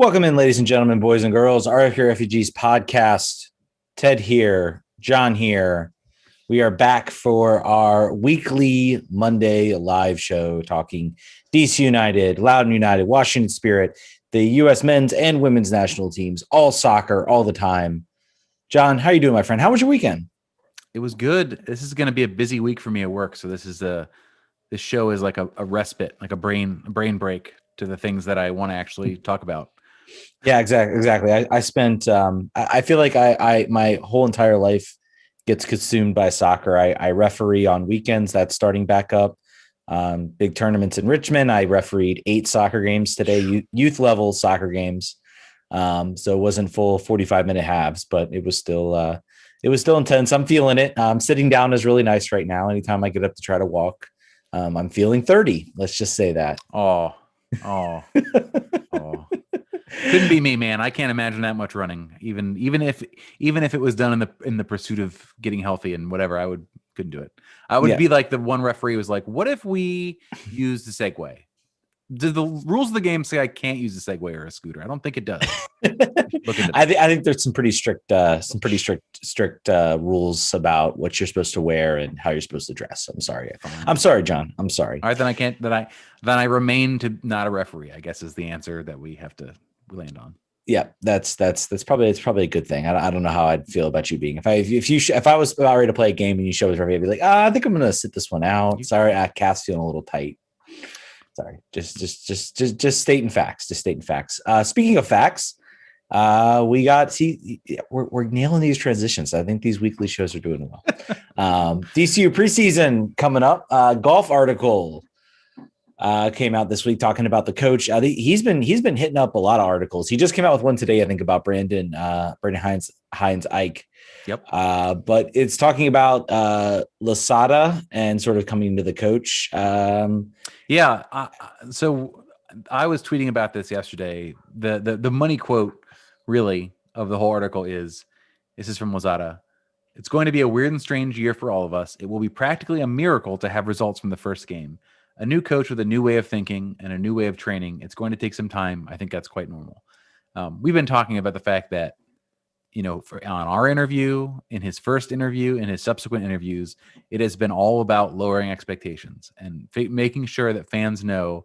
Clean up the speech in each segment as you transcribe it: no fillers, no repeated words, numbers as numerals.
Welcome in, ladies and gentlemen, boys and girls, RFK Refugees podcast. Ted here, John here. We are back for our weekly Monday live show talking DC United, Loudoun United, Washington Spirit, the U.S. men's and women's national teams, all soccer, all the time. John, how are you doing, my friend? How was your weekend? It was good. This is going to be a busy week for me at work. So this show is like a respite, like a brain break to the things that I want to actually talk about. Yeah, exactly. I spent, I feel like I my whole entire life gets consumed by soccer. I referee on weekends. That's starting back up. Big tournaments in Richmond. I refereed 8 soccer games today, youth level soccer games. So it wasn't full 45-minute halves, but it was still intense. I'm feeling it. Sitting down is really nice right now. Anytime I get up to try to walk, I'm feeling 30. Let's just say that. Oh. Couldn't be me, man. I can't imagine that much running. Even if it was done in the pursuit of getting healthy and whatever, couldn't do it. I would be like the one referee was like, "What if we use the Segway?" Do the rules of the game say I can't use a Segway or a scooter? I don't think it does. I think there's some pretty strict rules about what you're supposed to wear and how you're supposed to dress. I'm sorry, John. I'm sorry. All right, then I can't. Then I remain to not a referee, I guess, is the answer that we have to land on. Yeah, that's probably a good thing. I don't know how I'd feel about you being if I was about ready to play a game and you show us referee, I'd be like, I think I'm gonna sit this one out. Sorry, calf's feeling a little tight. Sorry, just stating facts. Speaking of facts, we're nailing these transitions. I think these weekly shows are doing well. DCU preseason coming up. Golf article came out this week talking about the coach. He's been hitting up a lot of articles. He just came out with one today, I think, about Brandon Hines Ike. Yep. But it's talking about Lasada and sort of coming to the coach. Yeah. So I was tweeting about this yesterday. The money quote really of the whole article this is from Lasada. It's going to be a weird and strange year for all of us. It will be practically a miracle to have results from the first game. A new coach with a new way of thinking and a new way of training. It's going to take some time. I think that's quite normal. We've been talking about the fact that, on our interview, in his first interview, in his subsequent interviews, it has been all about lowering expectations and making sure that fans know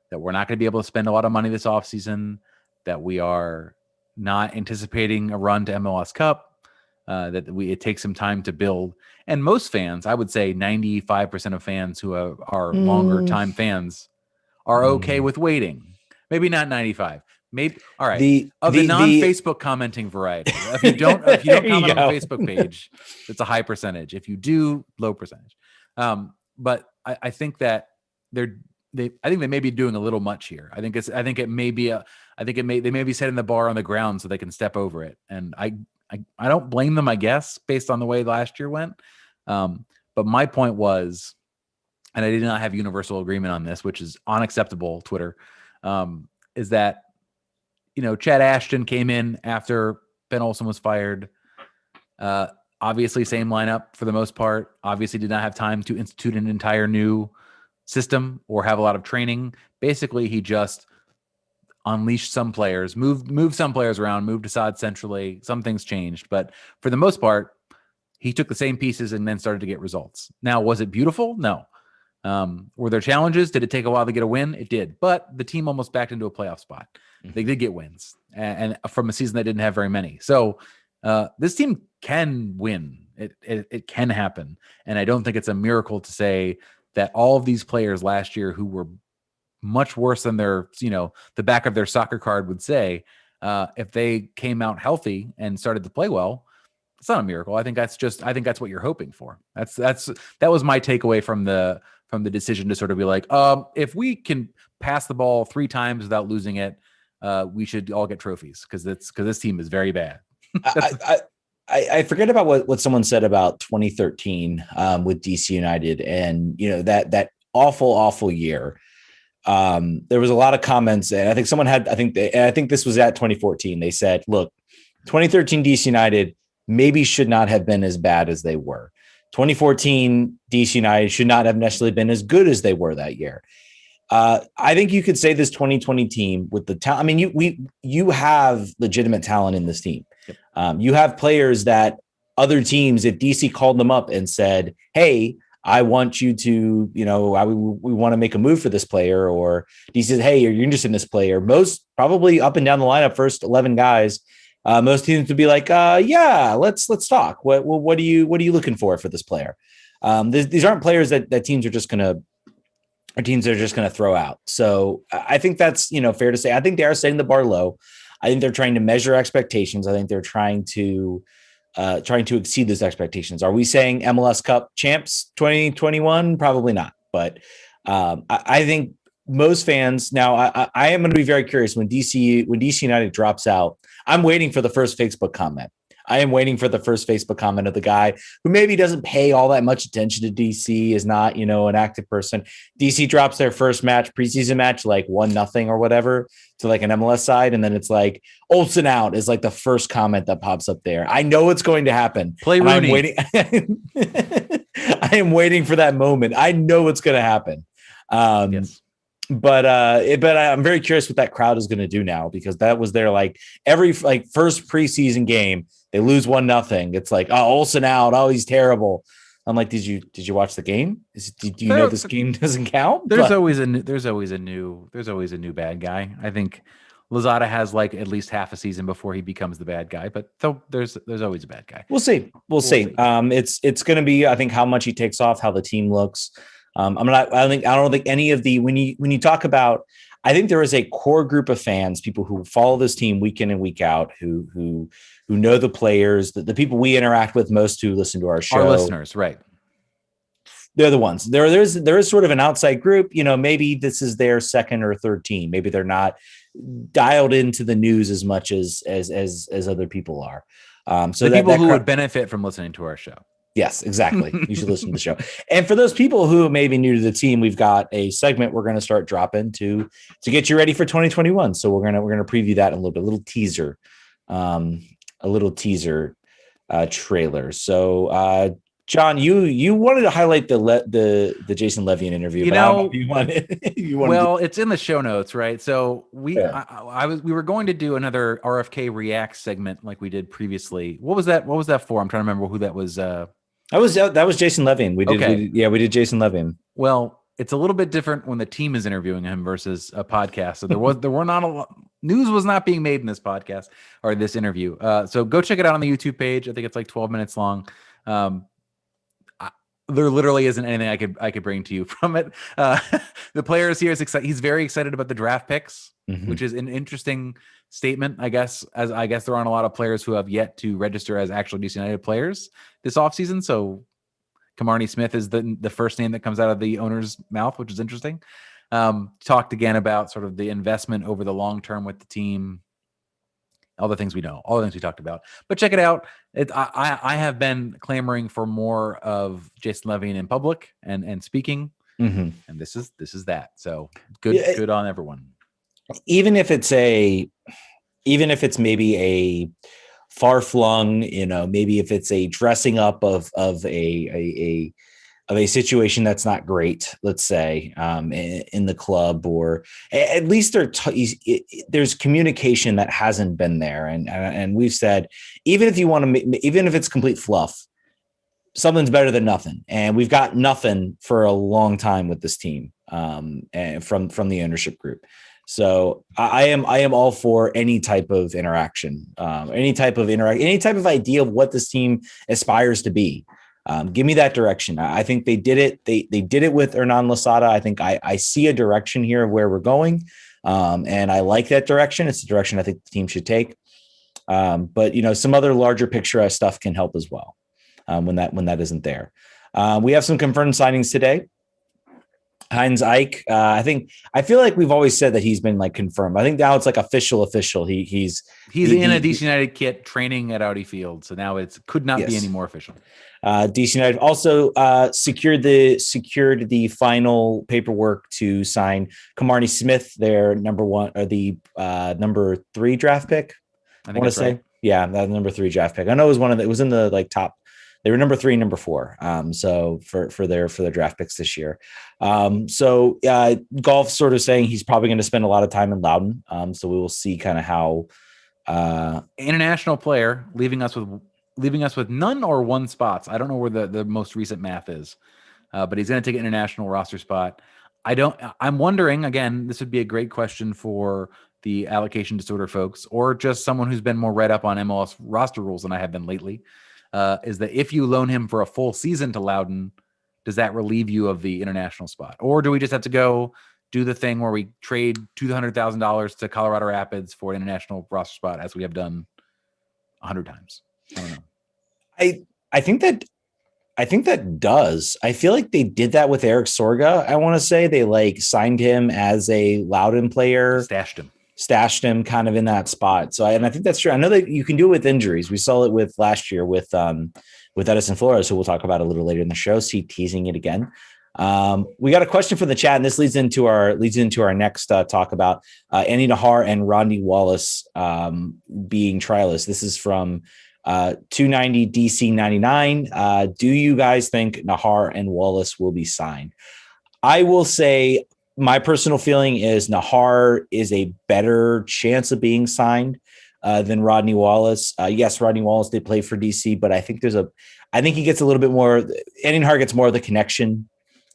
that we're not going to be able to spend a lot of money this offseason, that we are not anticipating a run to MLS Cup, it takes some time to build. And most fans, I would say 95% of fans who are longer time fans are okay with waiting. Maybe not 95. Maybe all right. The non-Facebook commenting variety. If you don't comment on the Facebook page, it's a high percentage. If you do, low percentage. But I think that they may be doing a little much here. I think they may be setting the bar on the ground so they can step over it. And I don't blame them, I guess, based on the way last year went. But my point was, and I did not have universal agreement on this, which is unacceptable, Twitter, is that, Chad Ashton came in after Ben Olsen was fired. Obviously, same lineup for the most part. Obviously, did not have time to institute an entire new system or have a lot of training. Basically, he just unleashed some players, moved some players around, moved Assad centrally. Some things changed, but for the most part, he took the same pieces and then started to get results. Now, was it beautiful? No. Were there challenges? Did it take a while to get a win? It did, but the team almost backed into a playoff spot. They did get wins, and from a season that didn't have very many. So this team can win. It can happen, and I don't think it's a miracle to say that all of these players last year who were much worse than their, the back of their soccer card would say, if they came out healthy and started to play well, it's not a miracle. I think that's what you're hoping for. That was my takeaway from the decision to sort of be like, if we can pass the ball 3 times without losing it, we should all get trophies because this team is very bad. I forget about what someone said about 2013 with DC United and that awful year. There was a lot of comments, and I think someone had, I think this was at 2014. They said, look, 2013 DC United maybe should not have been as bad as they were. 2014 DC United should not have necessarily been as good as they were that year. I think you could say this 2020 team with the talent. I mean, you have legitimate talent in this team. Yep. You have players that other teams, if DC called them up and said, "Hey, I want you to, we want to make a move for this player," or DC says, "Hey, are you interested in this player?" Most probably up and down the lineup, first 11 guys, most teams would be like, "Yeah, let's talk. What are you looking for this player?" These aren't players that teams are just going to. Our teams are just going to throw out. So I think that's, fair to say. I think they are setting the bar low. I think they're trying to measure expectations. I think they're trying to exceed those expectations. Are we saying MLS Cup champs 2021? Probably not. But I think most fans now. I am going to be very curious when DC United drops out. I'm waiting for the first Facebook comment. I am waiting for the first Facebook comment of the guy who maybe doesn't pay all that much attention to DC, is not, an active person. DC drops their first preseason match, like 1-0 or whatever, to like an MLS side. And then it's like Olsen out is like the first comment that pops up there. I know it's going to happen. Play Rooney. I'm waiting. I am waiting for that moment. I know it's going to happen. Yes. But I'm very curious what that crowd is going to do now, because that was their every first preseason game. They lose 1-0. It's like, oh, Olsen out. Oh, he's terrible. I'm like, did you watch the game? Do you know this game doesn't count? There's always a new bad guy. I think Lozada has at least half a season before he becomes the bad guy, but there's always a bad guy. We'll see. We'll see. It's going to be, I think, how much he takes off, how the team looks. I don't think any of the, when you talk about, I think there is a core group of fans, people who follow this team week in and week out, who know the players, the people we interact with most, who listen to our show. Our listeners, right? They're the ones. There is sort of an outside group. Maybe this is their second or third team. Maybe they're not dialed into the news as much as other people are. So the people who would benefit from listening to our show. Yes, exactly. You should listen to the show. And for those people who may be new to the team, we've got a segment we're going to start dropping to get you ready for 2021. So we're gonna preview that in a little bit, a little teaser trailer. So John, you wanted to highlight the Jason Levian interview. It's in the show notes, right? So we were going to do another RFK React segment like we did previously. What was that for? I'm trying to remember who that was. That was Jason Levian. We did Jason Levian. Well, it's a little bit different when the team is interviewing him versus a podcast. So there were not a lot. News was not being made in this podcast or this interview. So go check it out on the YouTube page. I think it's 12 minutes long. There literally isn't anything I could bring to you from it. The player is here is excited. He's very excited about the draft picks, which is an interesting statement, I guess. As I guess there aren't a lot of players who have yet to register as actual DC United players this offseason. So Kamani Smith is the first name that comes out of the owner's mouth, which is interesting. Talked again about sort of the investment over the long term with the team. All the things we know, all the things we talked about. But check it out. I have been clamoring for more of Jason Levian in public and speaking, and this is that. So good on everyone. Even if it's maybe a far flung, maybe if it's a dressing up of a situation that's not great, let's say, in the club, or at least there's communication that hasn't been there. And we've said, even if it's complete fluff, something's better than nothing. And we've got nothing for a long time with this team, and from the ownership group. So I am all for any type of interaction, any type of idea of what this team aspires to be. Give me that direction. I think they did it. They did it with Hernan Losada. I think I see a direction here of where we're going. And I like that direction. It's the direction I think the team should take. But some other larger picture stuff can help as well. When that isn't there. We have some confirmed signings today. Heinz Ike. I feel like we've always said that he's been confirmed. I think now it's official. He's in a DC United kit training at Audi Field. So now it could not be any more official. DC United also secured the final paperwork to sign Kamani Smith, their number 1 or the number 3 draft pick. I want to say, yeah, that number 3 draft pick. I know it was it was in the top They were number 3 and number 4. So for their draft picks this year. Golf sort of saying he's probably going to spend a lot of time in Loudon. So we will see kind of how international player leaving us with none or one spots. I don't know where the most recent math is, but he's going to take an international roster spot. I'm wondering, again, this would be a great question for the allocation disorder folks, or just someone who's been more read up on MLS roster rules than I have been lately, is that if you loan him for a full season to Loudon, does that relieve you of the international spot? Or do we just have to go do the thing where we trade $200,000 to Colorado Rapids for an international roster spot, as we have done 100 times? I don't know. I think that does. I feel like they did that with Eric Sorga. I want to say they like signed him as a Loudon player, stashed him kind of in that spot. So I think that's true. I know that you can do it with injuries. We saw it with last year with Edison Flores, who we'll talk about a little later in the show. See, teasing it again. We got a question from the chat, and this leads into our next talk about Andy Nahar and Rodney Wallace being trialists. This is from 290 DC 99. Do you guys think Nahar and Wallace will be signed? I will say my personal feeling is Nahar is a better chance of being signed than Rodney Wallace. Yes, Rodney Wallace did play for DC, but I think he gets a little bit more. Andy Nahar gets more of the connection.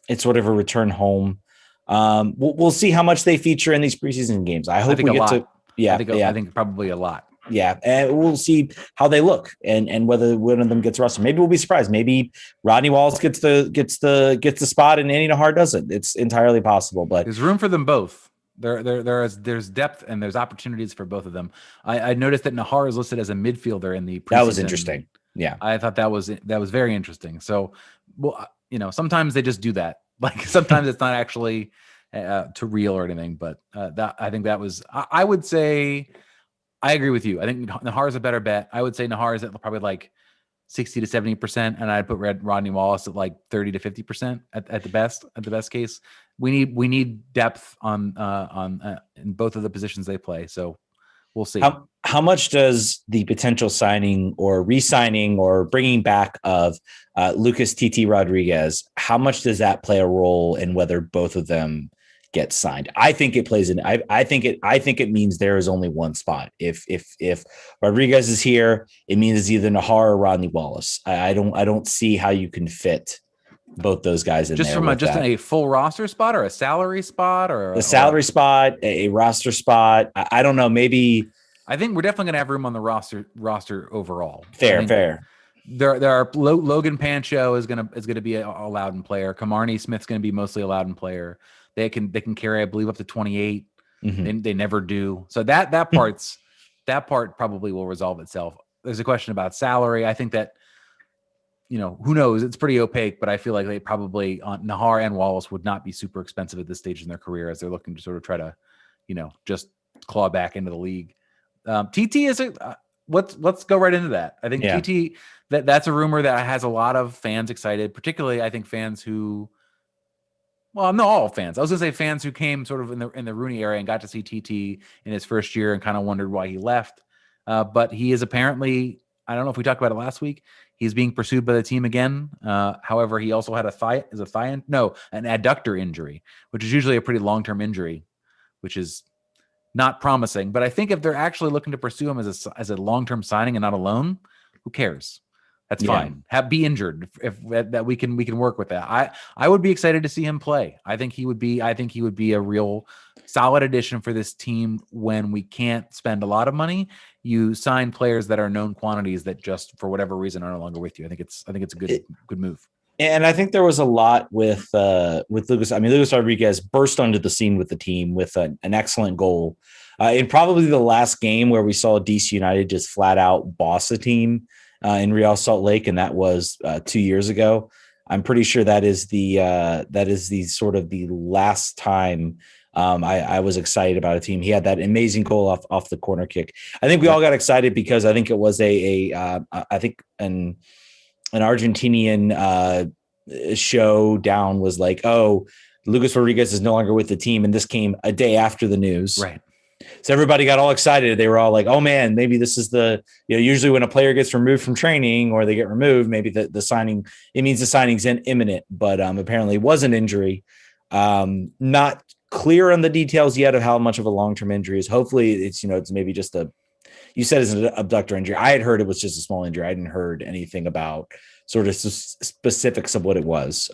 It's sort of a return home. We'll see how much they feature in these preseason games. I hope we get to. Yeah, I think probably a lot. Yeah, and we'll see how they look and whether one of them gets rushed. Maybe we'll be surprised. Maybe Rodney Wallace gets the spot and Andy Nahar doesn't. It's entirely possible. But there's room for them both. There's depth and there's opportunities for both of them. I noticed that Nahar is listed as a midfielder in the preseason. That was interesting. Yeah, I thought that was very interesting. So, well, sometimes they just do that. Like sometimes it's not actually to real or anything. But I think that was. I would say. I agree with you. I think Nahar is a better bet. I would say Nahar is at probably like 60 to 70%, and I'd put Rodney Wallace at like 30 to 50% at the best case. We need depth on in both of the positions they play. So we'll see. How much does the potential signing or re-signing or bringing back of Lucas TT Rodriguez, how much does that play a role in whether both of them get signed? I think it plays in. I think it means there is only one spot. If Rodriguez is here, it means it's either Nahar or Rodney Wallace. I don't see how you can fit both those guys in just there. In a full roster spot or a salary spot or a salary spot, a roster spot. I don't know. Maybe I think we're definitely going to have room on the roster overall. Fair. There are Logan Pancho is going to be a Loudon player. Kamarni Smith's going to be mostly a Loudon player. They can carry, I believe, up to 28. Mm-hmm. They never do. So that part probably will resolve itself. There's a question about salary. I think that, who knows? It's pretty opaque, but I feel like they probably Nahar and Wallace would not be super expensive at this stage in their career as they're looking to sort of try to, just claw back into the league. TT is let's go right into that. I think TT that's a rumor that has a lot of fans excited, particularly I think fans who. Well, not all fans. I was going to say fans who came sort of in the Rooney era and got to see TT in his first year and kind of wondered why he left. But he is apparently, I don't know if we talked about it last week, he's being pursued by the team again. However, he also had an adductor injury, which is usually a pretty long-term injury, which is not promising. But I think if they're actually looking to pursue him as a long-term signing and not a loan, who cares? That's fine. Be injured if that we can work with that. I would be excited to see him play. I think he would be a real solid addition for this team when we can't spend a lot of money. You sign players that are known quantities that just for whatever reason are no longer with you. I think it's a good move. And I think there was a lot with Lucas. I mean, Lucas Rodriguez burst onto the scene with the team with an excellent goal in probably the last game where we saw DC United just flat out boss a team. In Real Salt Lake, and that was 2 years ago. I'm pretty sure that is the sort of the last time I was excited about a team. He had that amazing goal off the corner kick. I think we all got excited because I think it was I think an Argentinian was like, oh, Lucas Rodriguez is no longer with the team, and this came a day after the news. Right. So everybody got all excited. They were all like, "Oh man, maybe this is the Usually when a player gets removed from training or they get removed, maybe the signing it means the signing's imminent." But apparently, it was an injury. Not clear on the details yet of how much of a long-term injury is. Hopefully, it's maybe just you said it's an abductor injury. I had heard it was just a small injury. I hadn't heard anything about sort of specifics of what it was.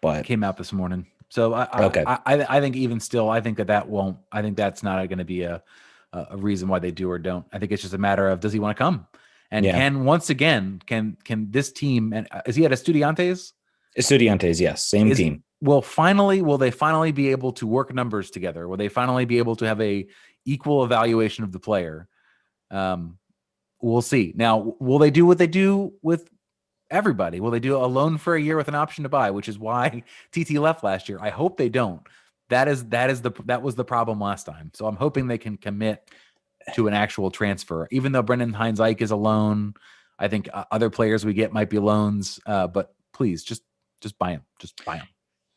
But it came out this morning. So okay. I think even still, I think that won't. I think that's not going to be a reason why they do or don't. I think it's just a matter of, does he want to come? And can this team, and is he at Estudiantes? Estudiantes, yes, same team. Will they finally be able to work numbers together? Will they finally be able to have a equal evaluation of the player? We'll see. Now, will they do what they do with everybody? Will they do a loan for a year with an option to buy, which is why TT left last year? I hope they don't. That was the problem last time. So I'm hoping they can commit to an actual transfer, even though Brendan Hines-Ike is a loan. I think other players we get might be loans, but please just buy him. Just buy him.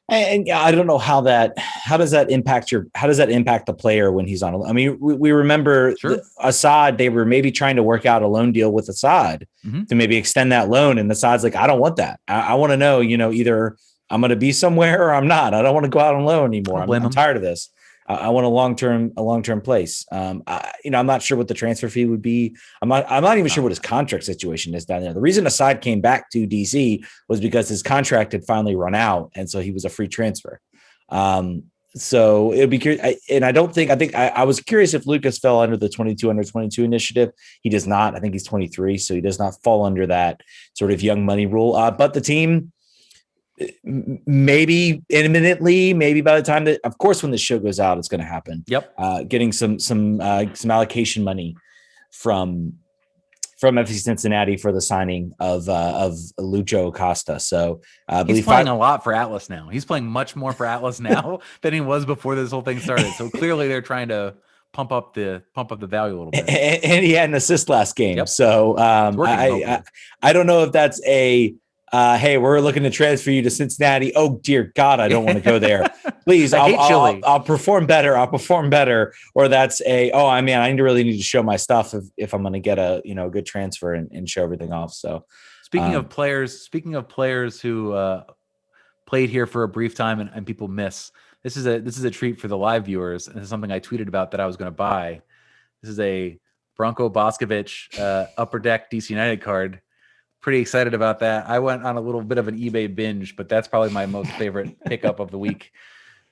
And I don't know how does that impact the player when he's on. I mean, we remember Assad. They were maybe trying to work out a loan deal with Assad to maybe extend that loan, and Assad's like, I don't want that. I want to know, either I'm going to be somewhere or I'm not. I don't want to go out on loan anymore. I'm tired of this. I want a long-term place. I'm not sure what the transfer fee would be. I'm not even sure what his contract situation is down there. The reason Assad came back to DC was because his contract had finally run out, and so he was a free transfer. So it'd be curious. I was curious if Lucas fell under the 22 under 22 initiative. He does not. I think he's 23, so he does not fall under that sort of young money rule. But the team, maybe imminently, maybe by the time that, of course, when the show goes out, it's going to happen. Yep. Getting some allocation money from FC Cincinnati for the signing of Lucho Acosta. So he's playing a lot for Atlas now. He's playing much more for Atlas now than he was before this whole thing started. So clearly they're trying to pump up the value a little bit. And he had an assist last game. Yep. So I don't know if that's hey, we're looking to transfer you to Cincinnati. Oh dear God, I don't want to go there. Please, I'll perform better. Or that's I really need to show my stuff if I'm going to get a good transfer and show everything off. So speaking of players who played here for a brief time and people miss, this is a treat for the live viewers. And this is something I tweeted about that I was going to buy. This is a Branko Boskovic Upper Deck DC United card. Pretty excited about that. I went on a little bit of an eBay binge, but that's probably my most favorite pickup of the week.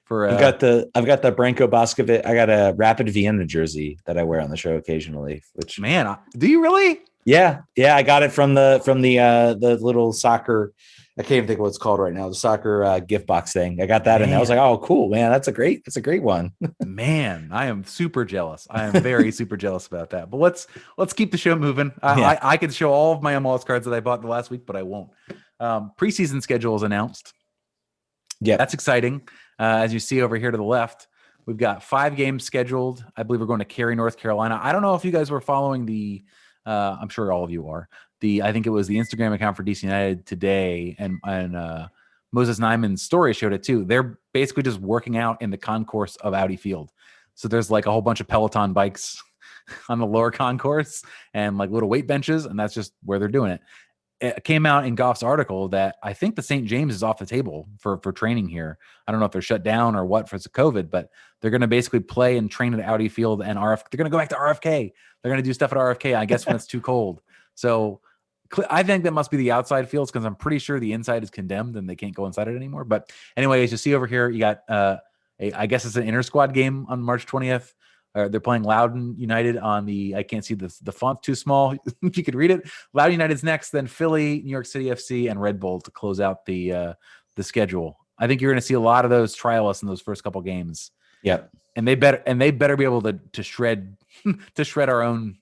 I've got the Branko Boskovic. I got a Rapid Vienna jersey that I wear on the show occasionally. Which, man, do you really? Yeah. I got it from the little soccer. I can't even think of what it's called right now. The soccer gift box thing. I got that, and I was like, "Oh, cool, man! That's a great one." Man, I am super jealous. I am very super jealous about that. But let's keep the show moving. I could show all of my MLS cards that I bought the last week, but I won't. Preseason schedule is announced. Yeah, that's exciting. As you see over here to the left, we've got 5 games scheduled. I believe we're going to Cary, North Carolina. I don't know if you guys were following the. I'm sure all of you are. I think it was the Instagram account for DC United today, and Moses Nyman's story showed it too. They're basically just working out in the concourse of Audi Field. So there's like a whole bunch of Peloton bikes on the lower concourse and like little weight benches, and that's just where they're doing it. It came out in Goff's article that I think the St. James is off the table for training here. I don't know if they're shut down or what for COVID, but they're going to basically play and train at Audi Field and they're going to go back to RFK. They're going to do stuff at RFK, I guess, when it's too cold. So I think that must be the outside fields because I'm pretty sure the inside is condemned and they can't go inside it anymore. But anyway, as you see over here, you got I guess it's an inter squad game on March 20th. They're playing Loudoun United on I can't see the font too small. If you could read it. Loudoun United's next, then Philly, New York City FC, and Red Bull to close out the schedule. I think you're going to see a lot of those trialists in those first couple games. Yeah. And they better be able to shred our own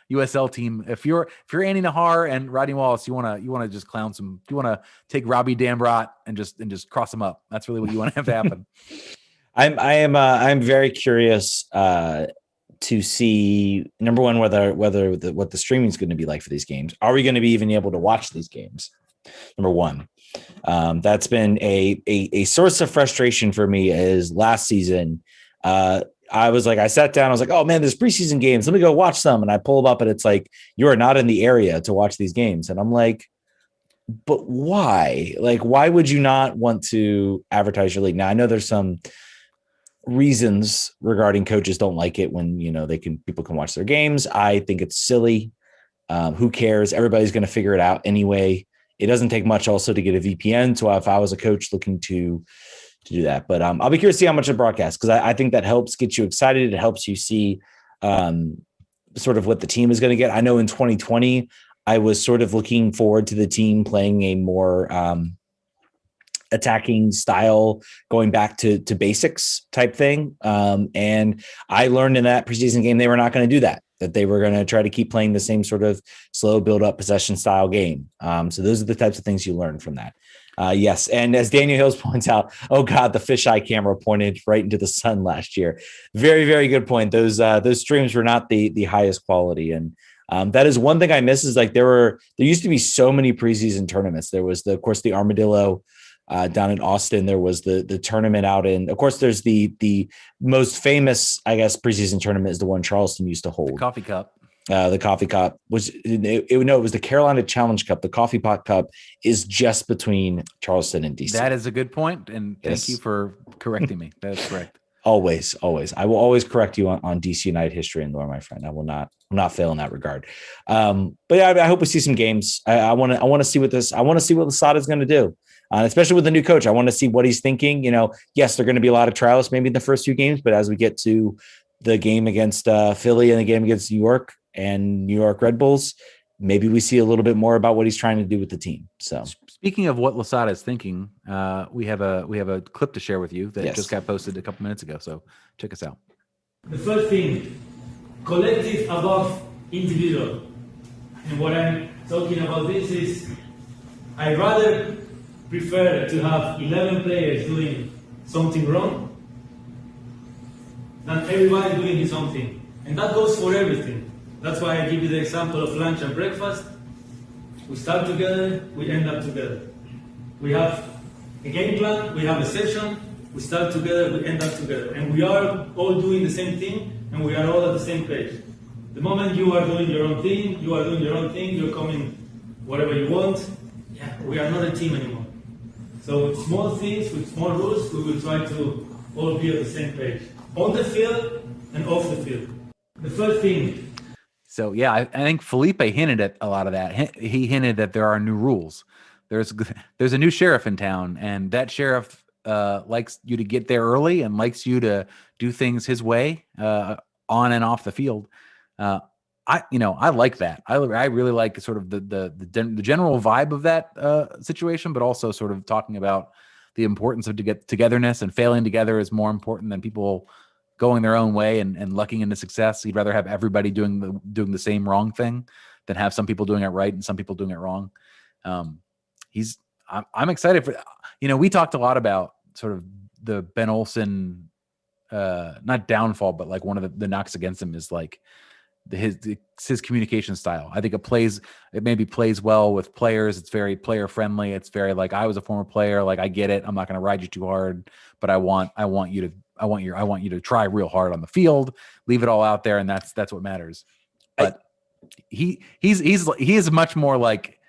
USL team. If you're Andy Nahar and Rodney Wallace, you want to just clown some. You want to take Robbie Dambrot and just cross them up. That's really what you want to have to happen. I'm very curious to see, number one, what the streaming is going to be like for these games. Are we going to be even able to watch these games? Number one, that's been a source of frustration for me. Is last season, I sat down, I was like, oh man, there's preseason games. Let me go watch some. And I pull them up and it's like, you are not in the area to watch these games. And I'm like, but why? Like, why would you not want to advertise your league? Now I know there's some reasons regarding coaches don't like it when, people can watch their games. I think it's silly. Who cares? Everybody's going to figure it out anyway. It doesn't take much also to get a VPN. So if I was a coach looking to do that, but I'll be curious to see how much of broadcast, because I think that helps get you excited. It helps you see sort of what the team is going to get. I know in 2020, I was sort of looking forward to the team playing a more attacking style, going back to basics type thing. And I learned in that preseason game, they were not going to do that they were going to try to keep playing the same sort of slow build up possession style game. So those are the types of things you learn from that. Yes. And as Daniel Hills points out, oh God, the fisheye camera pointed right into the sun last year. Very, very good point. Those streams were not the highest quality. And that is one thing I miss, is like there used to be so many preseason tournaments. There was of course the Armadillo down in Austin. There was the tournament out in, of course, there's the most famous, I guess, preseason tournament is the one Charleston used to hold. The Coffee Cup. The Coffee Cup was it was the Carolina Challenge Cup. The Coffee Pot Cup is just between Charleston and DC. That is a good point, and thank you for correcting me. That is correct. Always. I will always correct you on DC United history and lore, my friend. I will not fail in that regard. But yeah, I hope we see some games. I want to see what Losada is going to do. Especially with the new coach. I want to see what he's thinking. Yes, there are going to be a lot of trials maybe in the first few games, but as we get to the game against Philly and the game against New York and New York Red Bulls, maybe we see a little bit more about what he's trying to do with the team. So speaking of what Losada is thinking, we have a clip to share with you that just got posted a couple minutes ago. So check us out. The first thing, collective above individual. And what I'm talking about this is, I rather prefer to have 11 players doing something wrong than everybody doing something. And that goes for everything. That's why I give you the example of lunch and breakfast. We start together, we end up together. We have a game plan, we have a session, we start together, we end up together. And we are all doing the same thing, and we are all at the same page. The moment you are doing your own thing, you're coming whatever you want, we are not a team anymore. So with small things, with small rules, we will try to all be on the same page, on the field and off the field. The first thing. So yeah, I think Felipe hinted at a lot of that. He hinted that there are new rules. There's a new sheriff in town, and that sheriff likes you to get there early and likes you to do things his way, on and off the field. I like that. I really like sort of the general vibe of that situation, but also sort of talking about the importance of togetherness, and failing together is more important than people going their own way and lucking into success. He'd rather have everybody doing the same wrong thing than have some people doing it right and some people doing it wrong. I'm excited for, we talked a lot about sort of the Ben Olsen, not downfall, but like one of the knocks against him is like his communication style. I think it maybe plays well with players. It's very player friendly. It's very like, I was a former player. Like, I get it. I'm not going to ride you too hard, but I want you to try real hard on the field, leave it all out there. And that's what matters. But he is much more like,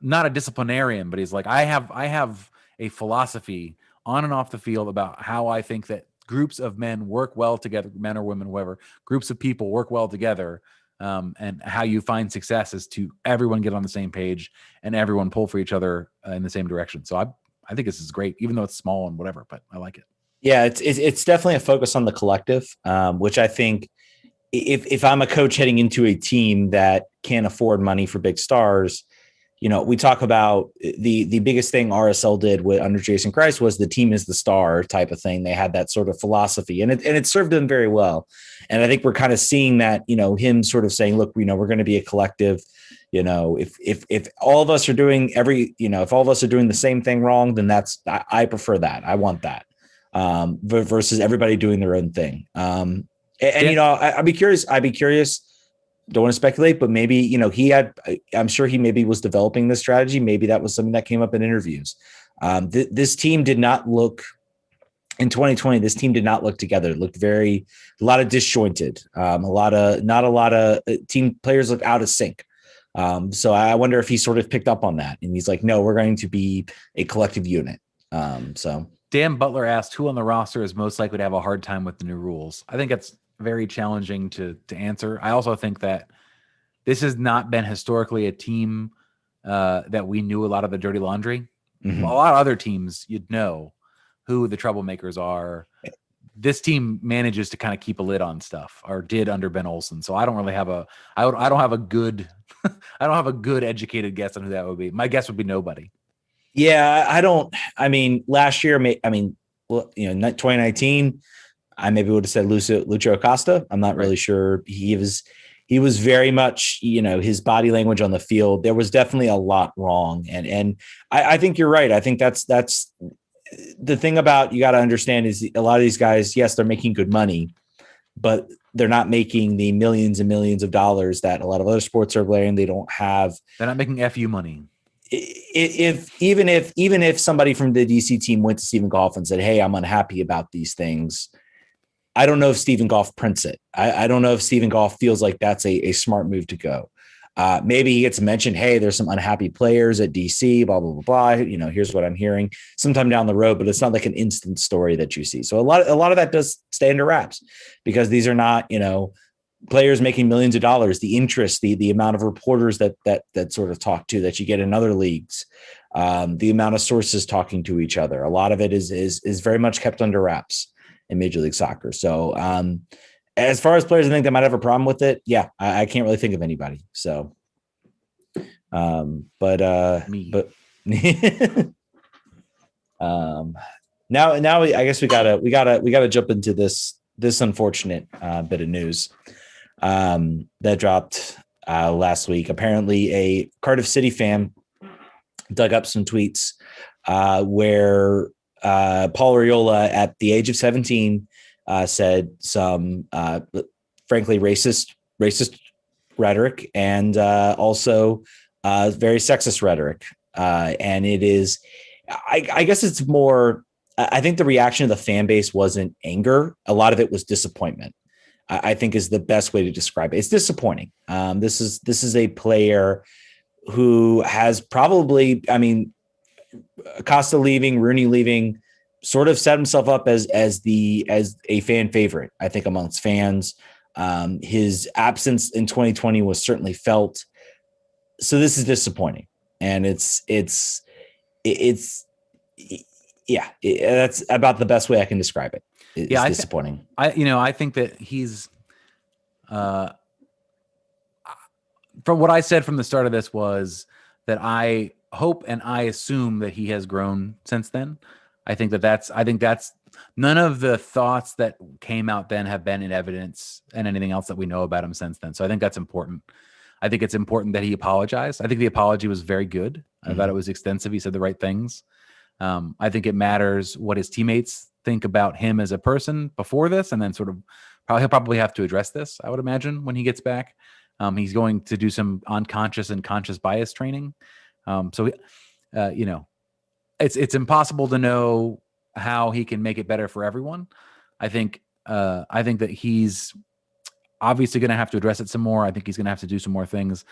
not a disciplinarian, but he's like, I have a philosophy on and off the field about how I think that groups of men work well together, men or women, whoever, groups of people work well together. And how you find success is to everyone get on the same page and everyone pull for each other in the same direction. So I think this is great, even though it's small and whatever, but I like it. Yeah, it's definitely a focus on the collective, which I think if I'm a coach heading into a team that can't afford money for big stars, we talk about the biggest thing RSL did under Jason Christ was the team is the star type of thing. They had that sort of philosophy, and it served them very well. And I think we're kind of seeing that, him sort of saying, look, we're going to be a collective. If all of us are doing if all of us are doing the same thing wrong, then I prefer that. I want that. Versus everybody doing their own thing. I'd be curious. Don't want to speculate, but maybe, I'm sure he maybe was developing this strategy. Maybe that was something that came up in interviews. This team did not look in 2020, this team did not look together. It looked a lot of disjointed, not a lot of team players look out of sync. So I wonder if he sort of picked up on that and he's like, no, we're going to be a collective unit. So Dan Butler asked who on the roster is most likely to have a hard time with the new rules. I think it's very challenging to answer. I also think that this has not been historically a team that we knew a lot of the dirty laundry. Mm-hmm. A lot of other teams, you'd know who the troublemakers are. This team manages to kind of keep a lid on stuff, or did under Ben Olsen. So I don't really have I don't have a good, I don't have a good educated guess on who that would be. My guess would be nobody. Yeah, I mean, last year, 2019, I maybe would have said Lucho Acosta. I'm not really sure. He was very much, his body language on the field. There was definitely a lot wrong. And I think you're right. I think that's the thing about, you got to understand is a lot of these guys, yes, they're making good money, but they're not making the millions and millions of dollars that a lot of other sports are playing. They don't have. They're not making FU money. Even if somebody from the DC team went to Stephen Goff and said, hey, I'm unhappy about these things, I don't know if Stephen Goff prints it. I don't know if Stephen Goff feels like that's a smart move to go. Maybe he gets mentioned, hey, there's some unhappy players at DC, blah, blah, blah, blah. Here's what I'm hearing sometime down the road, but it's not like an instant story that you see. So a lot of that does stay under wraps because these are not, players making millions of dollars, the interest, the amount of reporters that sort of talk to that you get in other leagues, the amount of sources talking to each other. A lot of it is very much kept under wraps in Major League Soccer. So as far as players, I think they might have a problem with it. Yeah, I can't really think of anybody. So, now I guess we gotta jump into this unfortunate bit of news that dropped last week. Apparently, a Cardiff City fan dug up some tweets where Paul Arriola, at the age of 17, said some frankly racist rhetoric and also very sexist rhetoric. And it is, I guess it's more, I think the reaction of the fan base wasn't anger. A lot of it was disappointment, I think is the best way to describe it. It's disappointing. This is a player who has probably, Acosta leaving, Rooney leaving, sort of set himself up as a fan favorite, I think, amongst fans. His absence in 2020 was certainly felt. So this is disappointing. And that's about the best way I can describe it. It's disappointing. I think that he's, from what I said from the start of this was that I hope and I assume that he has grown since then. I think that's none of the thoughts that came out then have been in evidence and anything else that we know about him since then. So I think that's important. I think it's important that he apologized. I think the apology was very good. I thought it was extensive. He said the right things. I think it matters what his teammates think about him as a person before this, and then sort of he'll probably have to address this, I would imagine, when he gets back. He's going to do some unconscious and conscious bias training. It's impossible to know how he can make it better for everyone. I think that he's obviously going to have to address it some more. I think he's going to have to do some more things.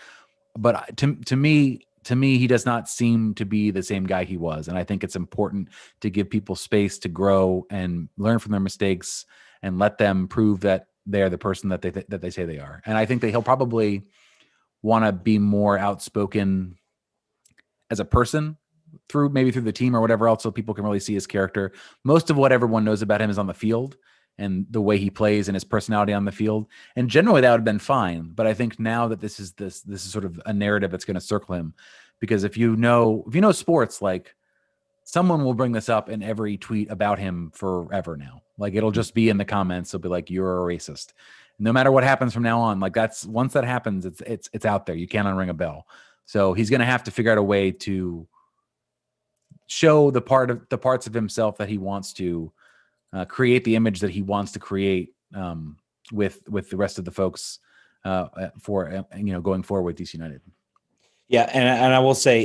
But to me, he does not seem to be the same guy he was. And I think it's important to give people space to grow and learn from their mistakes and let them prove that they're the person that they say they are. And I think that he'll probably want to be more outspoken as a person through the team or whatever else, so people can really see his character. Most of what everyone knows about him is on the field and the way he plays and his personality on the field. And generally that would have been fine. But I think now that this is sort of a narrative that's going to circle him, because if you know sports, like, someone will bring this up in every tweet about him forever now. Like, it'll just be in the comments. They'll be like, you're a racist. No matter what happens from now on, like, once that happens, it's out there. You can't unring a bell. So he's going to have to figure out a way to show the parts of himself that he wants to create, the image that he wants to create with the rest of the folks for going forward with DC United. Yeah, and I will say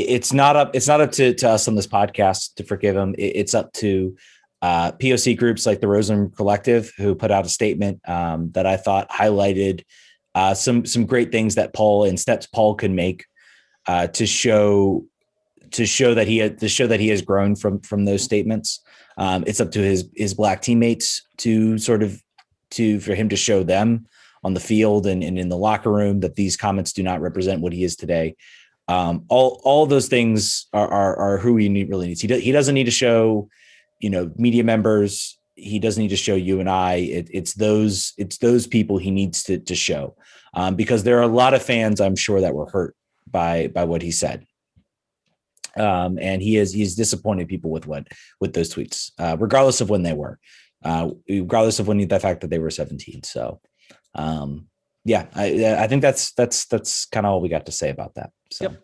it's not up to us on this podcast to forgive him. It's up to POC groups like the Rosen Collective, who put out a statement that I thought highlighted some great things that Paul and steps Paul can make to show that he has grown from those statements. It's up to his black teammates for him to show them on the field and in the locker room that these comments do not represent what he is today. All those things are who he really needs. He doesn't need to show, media members. He doesn't need to show you and I. It's those people he needs to show, because there are a lot of fans, I'm sure, that were hurt by what he said. And he's disappointed people with those tweets, regardless of when they were, regardless of the fact that they were 17. So, I think that's kind of all we got to say about that. So, yep.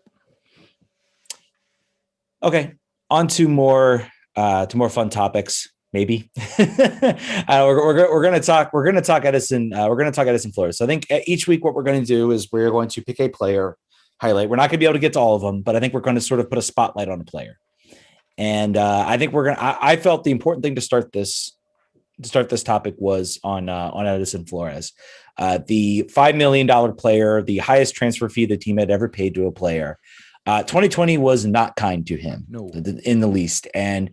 Okay, on to more fun topics. Maybe we're going to talk Edison. We're going to talk Edison Flores. So I think each week what we're going to do is we're going to pick a player highlight. We're not going to be able to get to all of them, but I think we're going to sort of put a spotlight on a player. And I think I felt the important thing to start this topic was on Edison Flores, the $5 million player, the highest transfer fee the team had ever paid to a player. 2020 was not kind to him, no, in the least. And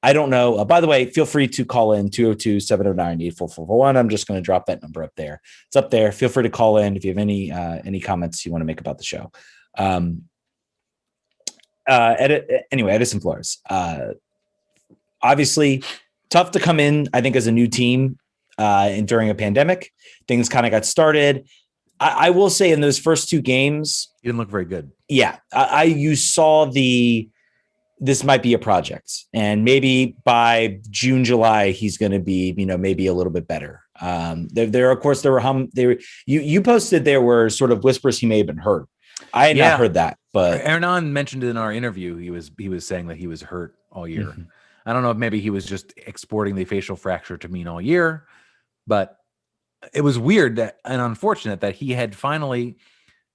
I don't know. By the way, feel free to call in 202-709-8441. I'm just going to drop that number up there. It's up there. Feel free to call in if you have any comments you want to make about the show. Anyway, Edison Flores. Obviously, tough to come in, I think, as a new team and during a pandemic. Things kind of got started. I will say in those first two games, he didn't look very good. Yeah, you saw this might be a project, and maybe by June, July, he's going to be, maybe a little bit better. You posted there were sort of whispers he may have been hurt. I had not heard that, but Hernan mentioned in our interview he was saying that he was hurt all year. Mm-hmm. I don't know if maybe he was just exporting the facial fracture to mean all year, but it was weird and unfortunate that he had finally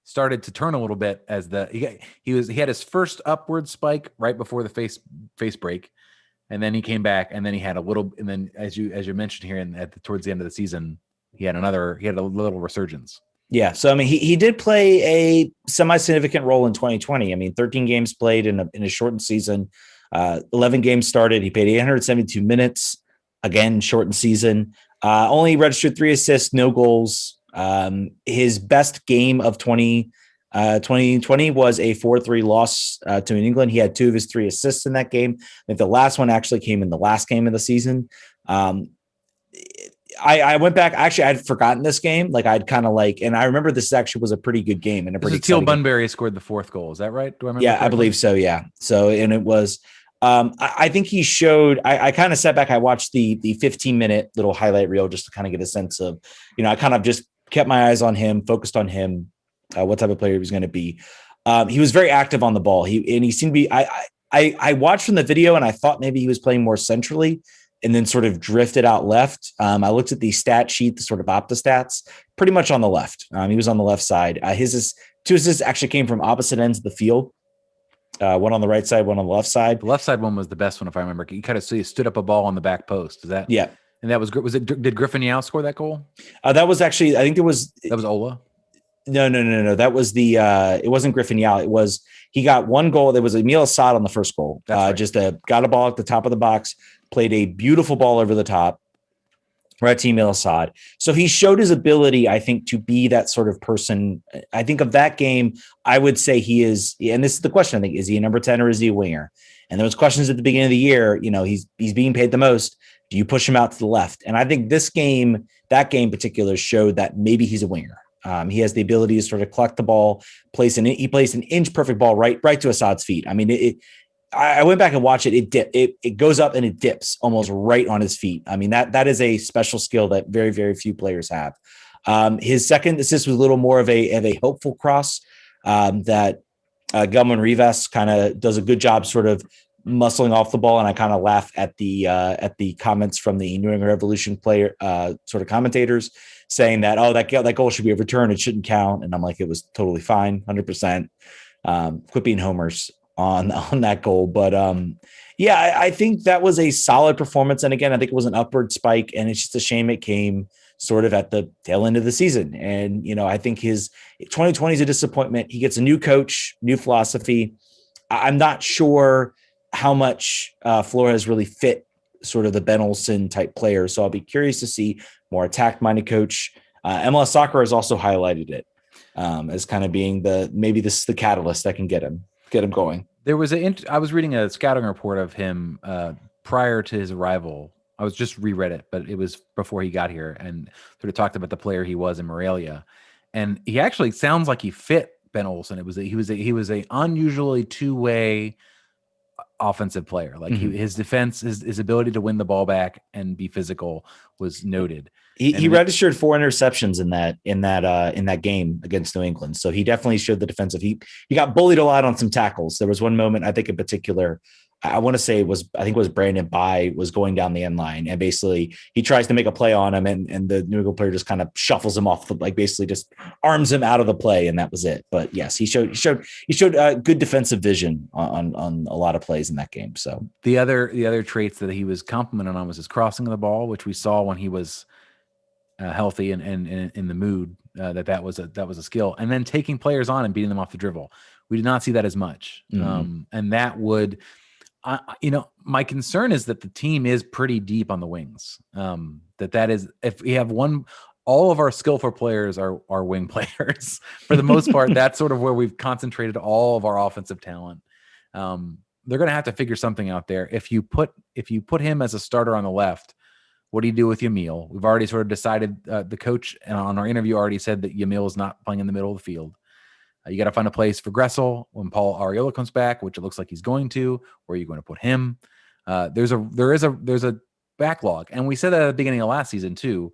started to turn a little bit as he had his first upward spike right before the face break, and then he came back, and then he had a little, and then as you mentioned here, towards the end of the season, he had a little resurgence. Yeah, so I mean, he did play a semi-significant role in 2020. I mean, 13 games played in a shortened season, 11 games started. He played 872 minutes, again shortened season. Only registered 3 assists, no goals. His best game of 2020 was a 4-3 loss to New England. He had 2 of his 3 assists in that game. I think the last one actually came in the last game of the season. I went back. Actually, I'd forgotten this game. And I remember this actually was a pretty good game. And a pretty Teal Bunbury scored the 4th goal. Is that right? Do I remember? Yeah, I believe so. Yeah. So, and it was, I think he showed, I kind of sat back. I watched the 15-minute little highlight reel just to kind of get a sense of, I kind of just kept my eyes on him, focused on him, what type of player he was going to be. He was very active on the ball. He seemed to be, I watched from the video and I thought maybe he was playing more centrally and then sort of drifted out left. I looked at the stat sheet, the sort of Opta stats, pretty much on the left. He was on the left side. His 2 assists actually came from opposite ends of the field. One on the right side, one on the left side. The left side one was the best one, if I remember. You kind of see stood up a ball on the back post. Is that? Yeah. And that was it? Did Griffin Yao score that goal? That was actually, I think that was Ola. No. That was it wasn't Griffin Yao. It was, he got one goal. There was Emil Assad on the first goal. Right. Got a ball at the top of the box, played a beautiful ball over the top, right to Emil Assad. So he showed his ability, I think, to be that sort of person. I think of that game, I would say he is, and this is the question, I think, is he a number 10 or is he a winger? And there was questions at the beginning of the year, he's being paid the most. Do you push him out to the left? And I think that game in particular showed that maybe he's a winger. He has the ability to sort of collect the ball, he plays an inch perfect ball right to Assad's feet. I mean, I went back and watched it. It goes up and it dips almost right on his feet. I mean, that is a special skill that very, very few players have. His second assist was a little more of a hopeful cross that Gelman Rivas kind of does a good job sort of muscling off the ball. And I kind of laugh at the comments from the New England Revolution player sort of commentators saying that, that goal should be overturned. It shouldn't count. And I'm like, it was totally fine. 100%. Quit being homers. on that goal. But yeah, I think that was a solid performance. And again, I think it was an upward spike, and it's just a shame it came sort of at the tail end of the season. And, I think his 2020 is a disappointment. He gets a new coach, new philosophy. I'm not sure how much Flores really fit sort of the Ben Olsen type player. So I'll be curious to see more attack-minded coach. MLS Soccer has also highlighted it as kind of being maybe this is the catalyst that can get him going. There was I was reading a scouting report of him prior to his arrival. I was just reread it, but it was before he got here, and sort of talked about the player he was in Morelia, and he actually sounds like he fit Ben Olsen. He was a unusually two-way offensive player. Like his defense, his ability to win the ball back and be physical was noted. He registered 4 interceptions in that game against New England. So he definitely showed the defensive. He got bullied a lot on some tackles. There was one moment, I think in particular, I want to say it was Brandon Bai was going down the end line, and basically he tries to make a play on him, and the New England player just kind of shuffles him off, basically just arms him out of the play, and that was it. But yes, he showed good defensive vision on a lot of plays in that game. So the other traits that he was complimented on was his crossing of the ball, which we saw when he was healthy and in the mood. That was a skill, and then taking players on and beating them off the dribble. We did not see that as much, and that would. My concern is that the team is pretty deep on the wings. That is, if we have all of our skillful players are wing players for the most part. That's sort of where we've concentrated all of our offensive talent. They're going to have to figure something out there. If you put him as a starter on the left, what do you do with Yamil? We've already sort of decided. The coach on our interview already said that Yamil is not playing in the middle of the field. You got to find a place for Gressel when Paul Arriola comes back, which it looks like he's going to. Where are you going to put him? There's a backlog, and we said that at the beginning of last season too.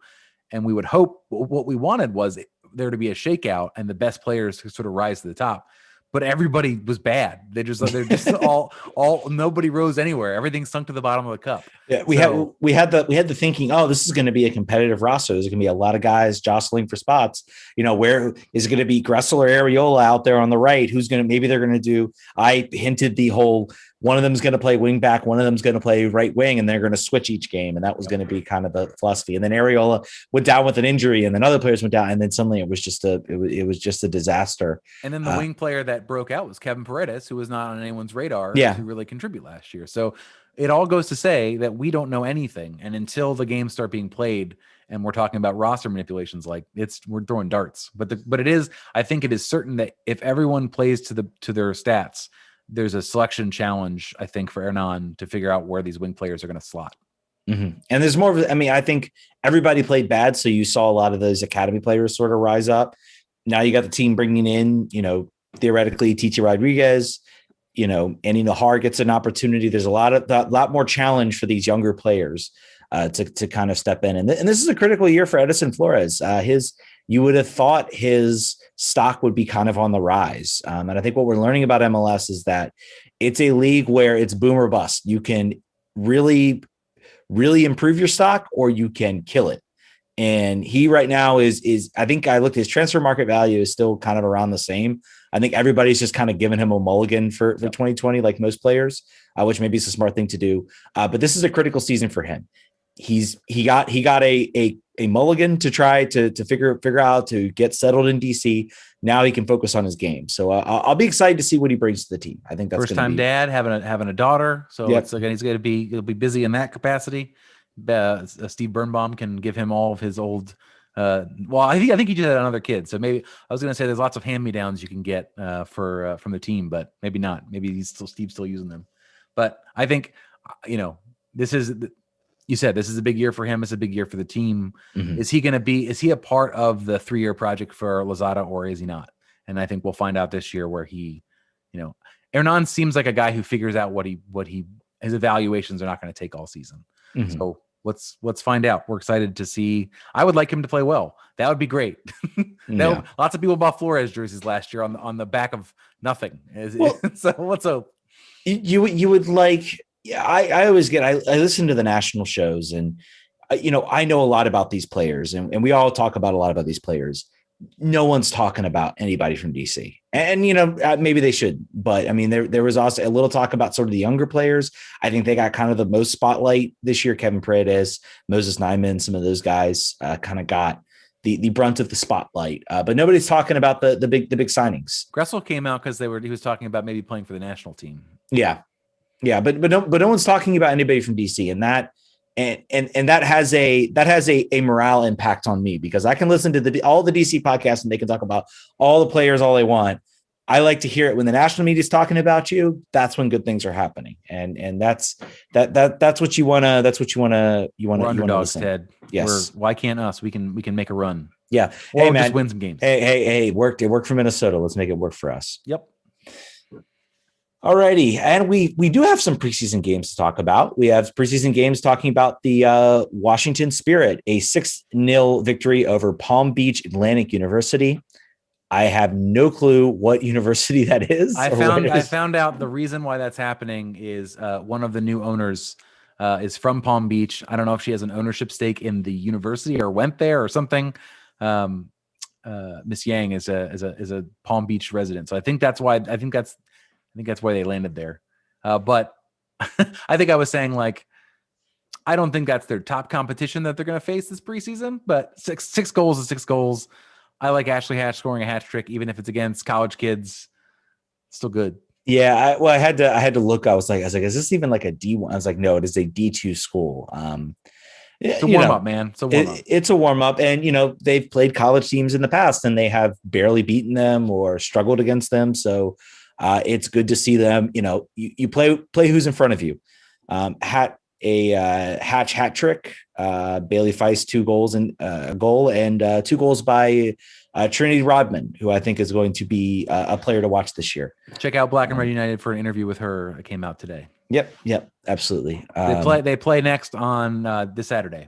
And we would hope what we wanted was there to be a shakeout and the best players to sort of rise to the top. But everybody was bad. They're just all nobody rose anywhere. Everything sunk to the bottom of the cup. Yeah, we had the thinking, oh, this is going to be a competitive roster. There's going to be a lot of guys jostling for spots. Where is it going to be Gressel or Arriola out there on the right? Maybe they're going to do. I hinted the whole one of them is going to play wing back, one of them is going to play right wing, and they're going to switch each game, and that was going to be kind of the philosophy. And then Arriola went down with an injury, and then other players went down, and then suddenly it was just a disaster. And then the wing player that broke out was Kevin Paredes, who was not on anyone's radar to really contribute last year. So it all goes to say that we don't know anything, and until the games start being played and we're talking about roster manipulations, we're throwing darts. But I think it is certain that if everyone plays to their stats, there's a selection challenge, I think, for Hernan to figure out where these wing players are going to slot. Mm-hmm. And there's more of, I think everybody played bad. So you saw a lot of those academy players sort of rise up. Now you got the team bringing in, theoretically Titi Rodriguez, Annie Nahar gets an opportunity. There's a lot more challenge for these younger players to kind of step in. And this is a critical year for Edison Flores. You would have thought his stock would be kind of on the rise. And I think what we're learning about MLS is that it's a league where it's boom or bust. You can really, really improve your stock, or you can kill it. And he right now is I think I looked, his transfer market value is still kind of around the same. I think everybody's just kind of giving him a mulligan for 2020, like most players, which maybe is a smart thing to do. But this is a critical season for him. He got a mulligan to try to figure out to get settled in DC. Now he can focus on his game. So I'll be excited to see what he brings to the team. I think that's first time dad having a daughter. So it's again, he'll be busy in that capacity. Steve Birnbaum can give him all of his old. I think he just had another kid. So maybe I was going to say there's lots of hand-me-downs you can get from the team, but maybe not. Maybe Steve's still using them. But I think this is. You said this is a big year for him. It's a big year for the team. Mm-hmm. Is he a part of the 3-year project for Lozada, or is he not? And I think we'll find out this year where Hernan seems like a guy who figures out what his evaluations are not going to take all season. Mm-hmm. So let's find out. We're excited to see. I would like him to play well. That would be great. Lots of people bought Flores jerseys last year on the back of nothing. So let's hope. You would like. Yeah, I always I listen to the national shows, and I know a lot about these players, and we all talk about a lot about these players. no one's talking about anybody from DC. And maybe they should, but I mean, there was also a little talk about sort of the younger players. I think they got kind of the most spotlight this year. Kevin Paredes, Moses Nyman, some of those guys kind of got the brunt of the spotlight. But nobody's talking about the big signings. Gressel came out because he was talking about maybe playing for the national team. Yeah, but no one's talking about anybody from DC, and that. And that has a morale impact on me, because I can listen to all the DC podcasts and they can talk about all the players all they want. I like to hear it when the national media is talking about you. That's when good things are happening, and that's what you want to. We're underdogs, Ted. Yes. Why can't us? We can make a run. Yeah. Or just win some games. Hey, it worked for Minnesota. Let's make it work for us. Yep. Alrighty, and we do have some preseason games to talk about. We have preseason games talking about the Washington Spirit, a 6-0 victory over Palm Beach Atlantic University. I have no clue what university that is. I found out the reason why that's happening is one of the new owners is from Palm Beach. I don't know if she has an ownership stake in the university or went there or something. Miss Yang is a Palm Beach resident, so I think that's why. I think that's why they landed there. But I think I was saying, like, I don't think that's their top competition that they're going to face this preseason, but six goals is 6 goals. I like Ashley Hatch scoring a hat trick, even if it's against college kids. Still good. Yeah. I had to look. I was like, is this even like a D1? I was like, no, it is a D2 school. It's a warm up, man. It's a warm up. And, they've played college teams in the past and they have barely beaten them or struggled against them. So, it's good to see them. You play who's in front of you. Hatch hat trick. Bailey Feist 2 goals and a goal, and 2 goals by Trinity Rodman, who I think is going to be a player to watch this year. Check out Black and Red United for an interview with her. It came out today. Yep, absolutely. They play next on this Saturday.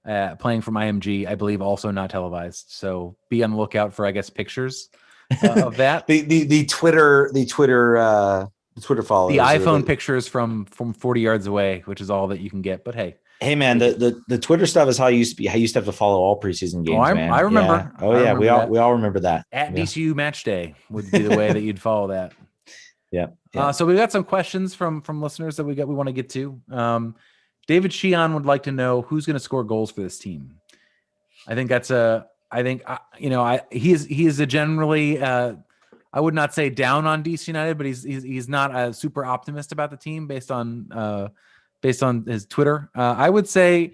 Playing from IMG, I believe, also not televised. So be on the lookout for, I guess, pictures of that. the Twitter followers, the iPhone pictures from 40 yards away, which is all that you can get. But hey, man, the Twitter stuff is how you used to be. I used to have to follow all preseason games. I remember. Yeah. We all remember that. At DCU match day would be the way that you'd follow that. Yeah. So we got some questions from listeners that we want to get to. David Sheehan would like to know who's going to score goals for this team. I think he is a generally, I would not say down on DC United, but he's not a super optimist about the team based on his Twitter. I would say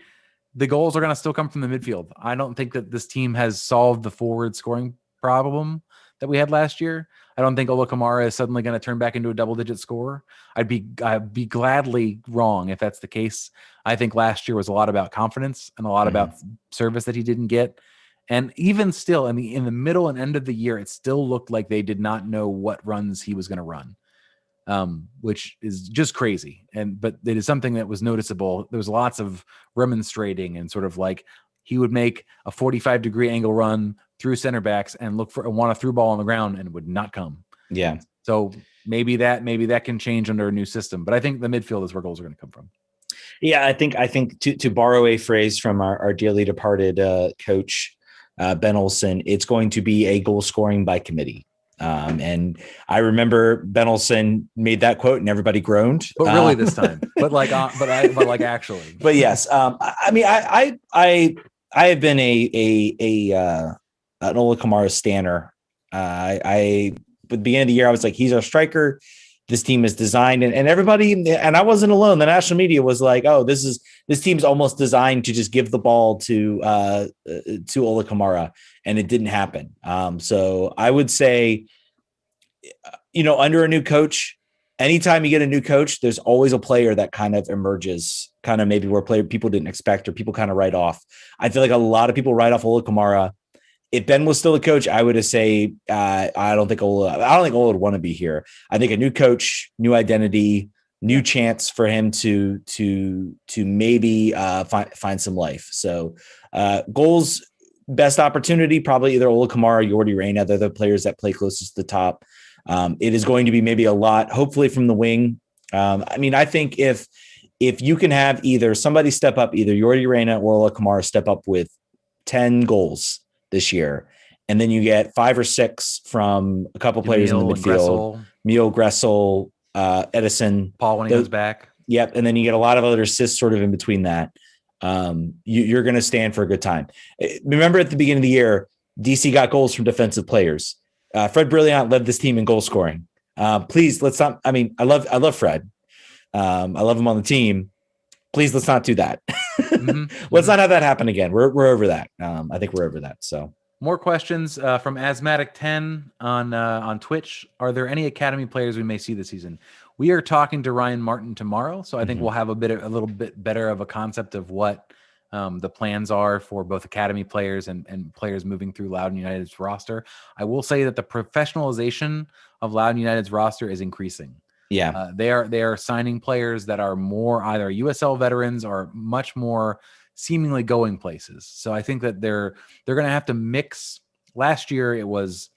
the goals are going to still come from the midfield. I don't think that this team has solved the forward scoring problem that we had last year. I don't think Ola Kamara is suddenly going to turn back into a double-digit scorer. I'd be gladly wrong if that's the case. I think last year was a lot about confidence and a lot about service that he didn't get. And even still, in the middle and end of the year, it still looked like they did not know what runs he was going to run, which is just crazy. But it is something that was noticeable. There was lots of remonstrating and sort of like he would make a 45-degree angle run through center backs and want a through ball on the ground, and it would not come. Yeah. So maybe that can change under a new system. But I think the midfield is where goals are going to come from. Yeah, I think to borrow a phrase from our dearly departed coach, Ben Olsen, it's going to be a goal scoring by committee. And I remember Ben Olsen made that quote and everybody groaned. But really this time. But actually. But yes. I mean, I have been an Ola Kamara stanner. At the beginning of the year, I was like, he's our striker. This team is designed, and everybody, and I wasn't alone. The national media was like, "Oh, this team's almost designed to just give the ball to Ola Kamara," and it didn't happen. So I would say, under a new coach, anytime you get a new coach, there's always a player that kind of emerges, kind of maybe where people didn't expect or people kind of write off. I feel like a lot of people write off Ola Kamara. If Ben was still a coach, I would say I don't think Ola would want to be here. I think a new coach, new identity, new chance for him to maybe find some life. So goals, best opportunity, probably either Ola Kamara, Yordi Reyna. They're the players that play closest to the top. It is going to be maybe a lot, hopefully from the wing. I think if you can have either somebody step up, either Yordi Reyna or Ola Kamara step up with 10 goals this year, and then you get 5 or 6 from a couple players in the midfield. Meal, Gressel, Edison, Paul when he comes back. Yep, and then you get a lot of other assists sort of in between that. You're going to stand for a good time. Remember at the beginning of the year, DC got goals from defensive players. Fred Brilliant led this team in goal scoring. Please, let's not. I mean, I love Fred. I love him on the team. Please, let's not do that. Let's not have that happen again. We're over that. I think we're over that. So more questions from Asthmatic10 on Twitch. Are there any academy players we may see this season? We are talking to Ryan Martin tomorrow, so I think we'll have a little bit better of a concept of what the plans are for both academy players and players moving through Loudoun United's roster. I will say that the professionalization of Loudoun United's roster is increasing. Yeah, they are signing players that are more either USL veterans or much more seemingly going places. So I think that they're going to have to mix. Last year it was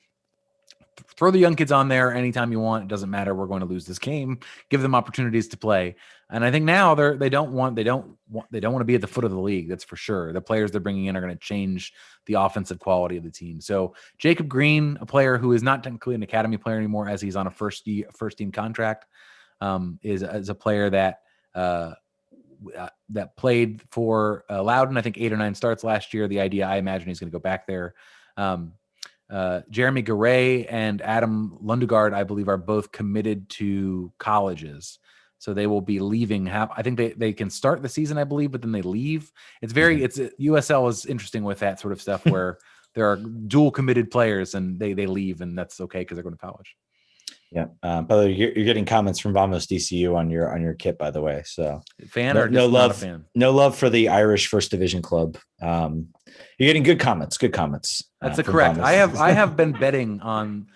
throw the young kids on there anytime you want. It doesn't matter. We're going to lose this game. Give them opportunities to play. And I think now they don't want to be at the foot of the league. That's for sure. The players they're bringing in are going to change the offensive quality of the team. So Jacob Green, a player who is not technically an academy player anymore, as he's on a first team contract, is a player that played for Loudoun. I think 8 or 9 starts last year. The idea, I imagine, he's going to go back there. Jeremy Garay and Adam Lundegaard, I believe, are both committed to colleges. So they will be leaving. I think they can start the season, I believe, but then they leave. It's USL is interesting with that sort of stuff where there are dual committed players and they leave, and that's okay because they're going to college. Yeah. By the way, you're getting comments from Vamos DCU on your kit, by the way. So fan or no love, not a fan? No love for the Irish First Division club. You're getting good comments. Good comments. That's correct. Vamos. I have been betting on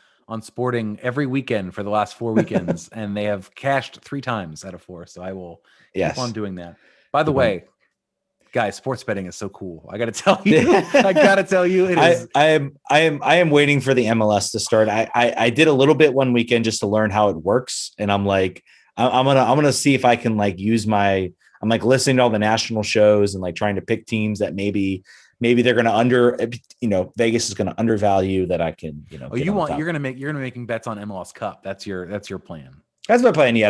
Sporting every weekend for the last 4 weekends, and they have cashed 3 times out of 4. So I will keep on doing that. By the way, guys, sports betting is so cool. I got to tell you, it is. I am waiting for the MLS to start. I did a little bit one weekend just to learn how it works, and I'm like, I'm gonna see if I can use I'm listening to all the national shows and trying to pick teams that maybe they're going to Vegas is going to undervalue that I can, you're going to be making bets on MLS Cup. That's your plan. That's my plan. Yeah.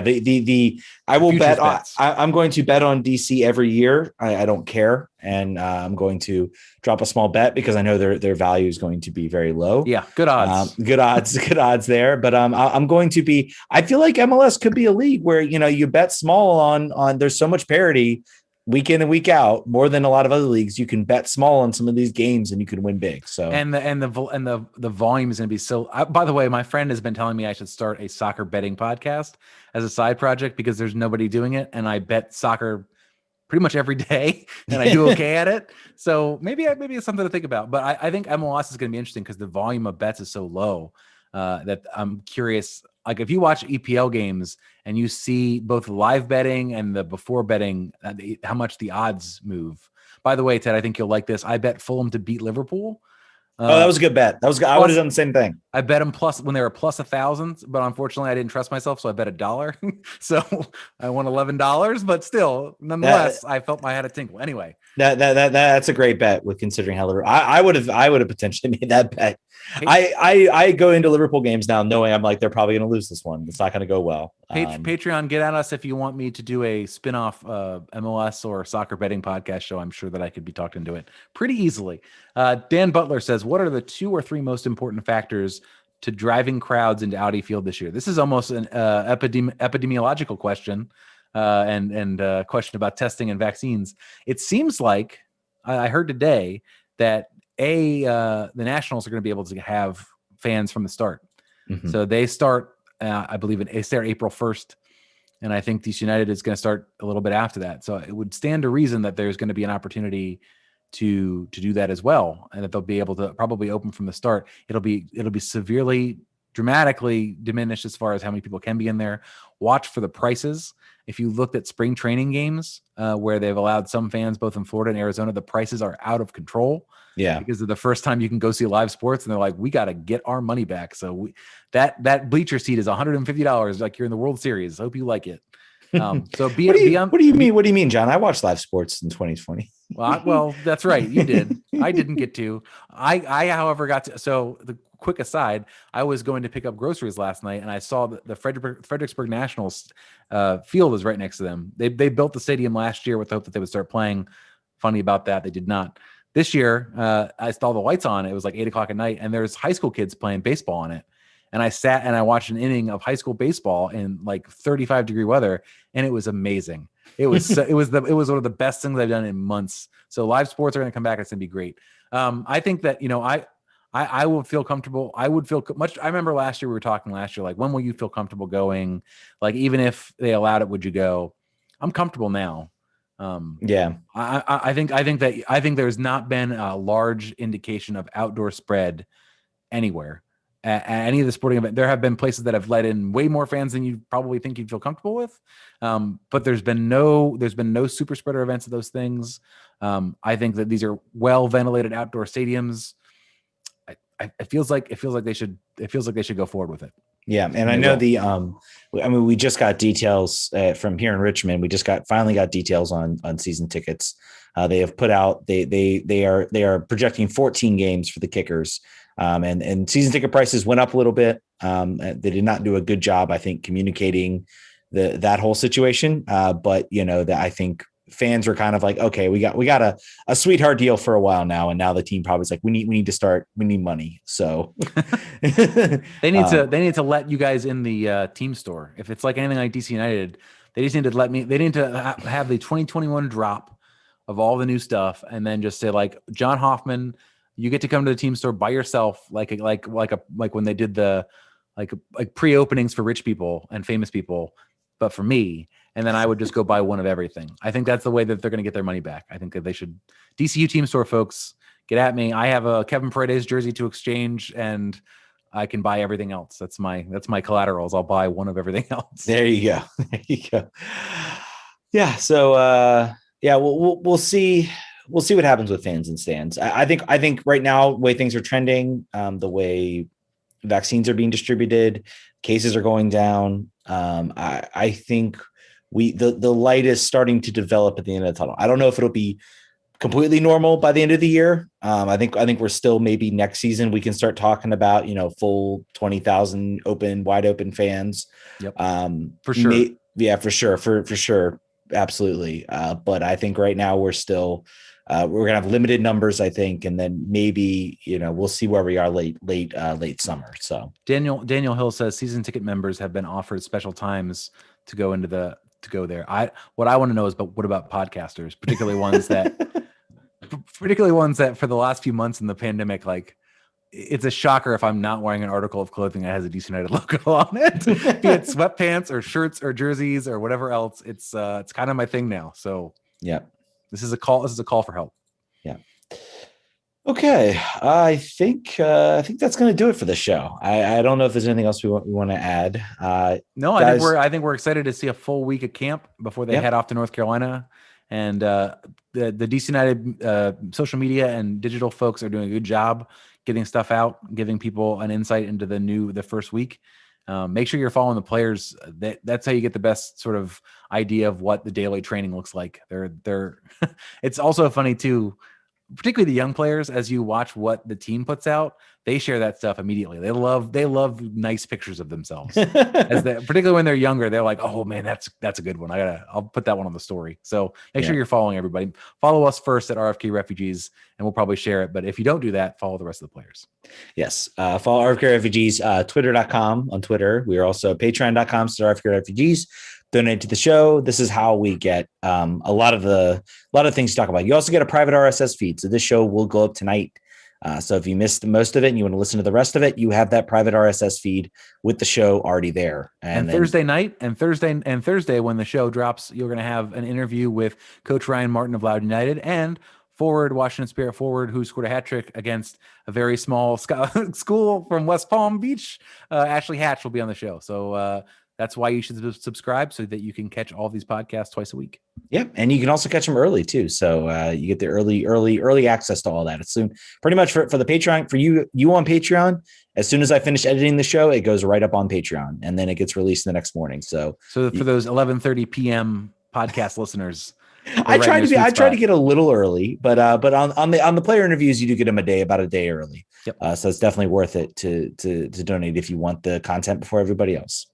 I will bet. I'm going to bet on DC every year. I don't care. And I'm going to drop a small bet because I know their value is going to be very low. Yeah. Good odds. Good odds there. But I'm going to be, I feel like MLS could be a league where, you bet small on there's so much parity week in and week out, more than a lot of other leagues. You can bet small on some of these games and you can win big. So and the volume is going to be so. By the way, my friend has been telling me I should start a soccer betting podcast as a side project because there's nobody doing it, and I bet soccer pretty much every day, and I do okay at it. So maybe it's something to think about. But I think MLS is going to be interesting because the volume of bets is so low that I'm curious. Like if you watch EPL games and you see both live betting and the before betting, how much the odds move. By the way, Ted, I think you'll like this. I bet Fulham to beat Liverpool. That was a good bet. I would have done the same thing. I bet them when they were plus 1,000, but unfortunately I didn't trust myself, so I bet $1. So I won $11, but still, nonetheless, I felt I had a tinkle. Anyway, that's a great bet with considering how Liverpool. I would have potentially made that bet. I go into Liverpool games now knowing I'm like they're probably going to lose this one. It's not going to go well. Patreon, get at us if you want me to do a spin-off MLS or soccer betting podcast show. I'm sure that I could be talked into it pretty easily. Dan Butler says, what are the 2 or 3 most important factors to driving crowds into Audi Field this year? This is almost an epidemiological question and a question about testing and vaccines. It seems like I heard today that the Nationals are going to be able to have fans from the start. Mm-hmm. So they start, I believe they start April 1st. And I think DC United is going to start a little bit after that. So it would stand to reason that there's going to be an opportunity to do that as well. And that they'll be able to probably open from the start. It'll be severely, dramatically diminished as far as how many people can be in there. Watch for the prices. If you looked at spring training games where they've allowed some fans, both in Florida and Arizona, the prices are out of control. Yeah, because of the first time you can go see live sports, and they're like, we got to get our money back. So that bleacher seat is $150, like you're in the World Series. Hope you like it. So what do you mean? What do you mean, John? I watched live sports in 2020. Well, that's right. You did. I didn't get to. However, got to. So the quick aside, I was going to pick up groceries last night, and I saw that the Fredericksburg Nationals field is right next to them. They built the stadium last year with the hope that they would start playing. Funny about that, they did not. This year, I saw the lights on. It was like 8:00 at night, and there's high school kids playing baseball on it. And I sat and I watched an inning of high school baseball in like 35-degree weather, and it was amazing. It was it was one of the best things I've done in months. So live sports are going to come back. It's going to be great. I think that I will feel comfortable. I would feel much. I remember last year we were talking last year, like, when will you feel comfortable going? Like, even if they allowed it, would you go? I'm comfortable now. Yeah, I think there's not been a large indication of outdoor spread anywhere at any of the sporting event. There have been places that have let in way more fans than you probably think you'd feel comfortable with. But there's been no super spreader events of those things. I think that these are well ventilated outdoor stadiums. It feels like they should go forward with it. Yeah, and I know we just got details from here in Richmond. We just finally got details on season tickets. They have put out they are projecting 14 games for the Kickers, and season ticket prices went up a little bit. They did not do a good job, I think, communicating that whole situation. But I think fans were kind of like, okay, we got a sweetheart deal for a while now, and now the team probably is like, we need money. So they need to let you guys in the team store. If it's like anything like DC United, they just need to have the 2021 drop of all the new stuff, and then just say, like, John Hoffman, you get to come to the team store by yourself, like when they did the like pre-openings for rich people and famous people, but for me. And then I would just go buy one of everything. I think that's the way that they're going to get their money back. I think that they should. DCU team store folks, get at me. I have a Kevin Paredes jersey to exchange, and I can buy everything else. That's my collaterals. I'll buy one of everything else. There you go. Yeah. So we'll see. We'll see what happens with fans and stands. I think right now, the way things are trending, the way vaccines are being distributed, cases are going down. I think the light is starting to develop at the end of the tunnel. I don't know if it'll be completely normal by the end of the year. I think we're still, maybe next season we can start talking about, full 20,000 wide open fans. Yep. For sure. For sure. Absolutely. But I think right now we're still, we're going to have limited numbers, I think. And then maybe, we'll see where we are late summer. So Daniel Hill says season ticket members have been offered special times to go there. What I want to know is, but what about podcasters, particularly ones that for the last few months in the pandemic, like, it's a shocker if I'm not wearing an article of clothing that has a DC United logo on it, be it sweatpants or shirts or jerseys or whatever else. It's kind of my thing now. So yeah, this is a call for help. Yeah. Okay. I think that's going to do it for the show. I don't know if there's anything else we want to add. No, guys, I think we're excited to see a full week of camp before they head off to North Carolina. And the DC United social media and digital folks are doing a good job getting stuff out, giving people an insight into the first week. Make sure you're following the players. That's how you get the best sort of idea of what the daily training looks like. It's also funny too, particularly the young players, as you watch what the team puts out, they share that stuff immediately. They love nice pictures of themselves. Particularly when they're younger, they're like, oh man, that's a good one. I'll put that one on the story. So make sure you're following everybody. Follow us first at RFK Refugees, and we'll probably share it. But if you don't do that, follow the rest of the players. Yes. Follow RFK Refugees, twitter.com on Twitter. We are also patreon.com/RFK Refugees. Donate to the show. This is how we get a lot of things to talk about. You also get a private RSS feed. So this show will go up tonight. So if you missed most of it and you want to listen to the rest of it, you have that private RSS feed with the show already there. And Thursday night and Thursday when the show drops, you're going to have an interview with Coach Ryan Martin of Loud United and Washington Spirit forward, who scored a hat trick against a very small school from West Palm Beach. Ashley Hatch will be on the show. So that's why you should subscribe, so that you can catch all these podcasts twice a week. Yep. And you can also catch them early too. So you get the early access to all that. It's soon, pretty much for the Patreon, for you on Patreon. As soon as I finish editing the show, it goes right up on Patreon, and then it gets released the next morning. So for those 11:30 PM podcast listeners, I try to be. I try to spot. get a little early, but on the player interviews, you do get them about a day early. Yep. So it's definitely worth it to donate if you want the content before everybody else.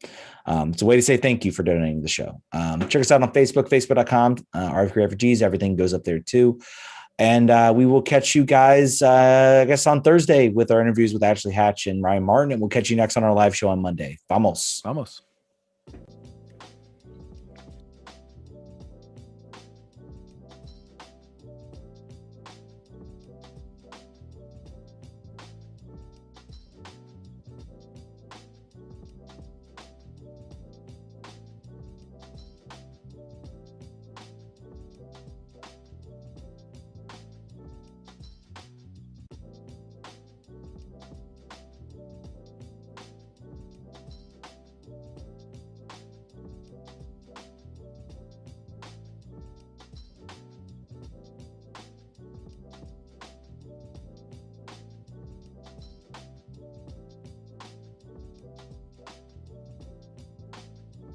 It's a way to say thank you for donating to the show. Check us out on Facebook, facebook.com, RFK Refugees. Everything goes up there too. And we will catch you guys, I guess, on Thursday with our interviews with Ashley Hatch and Ryan Martin. And we'll catch you next on our live show on Monday. Vamos. Vamos.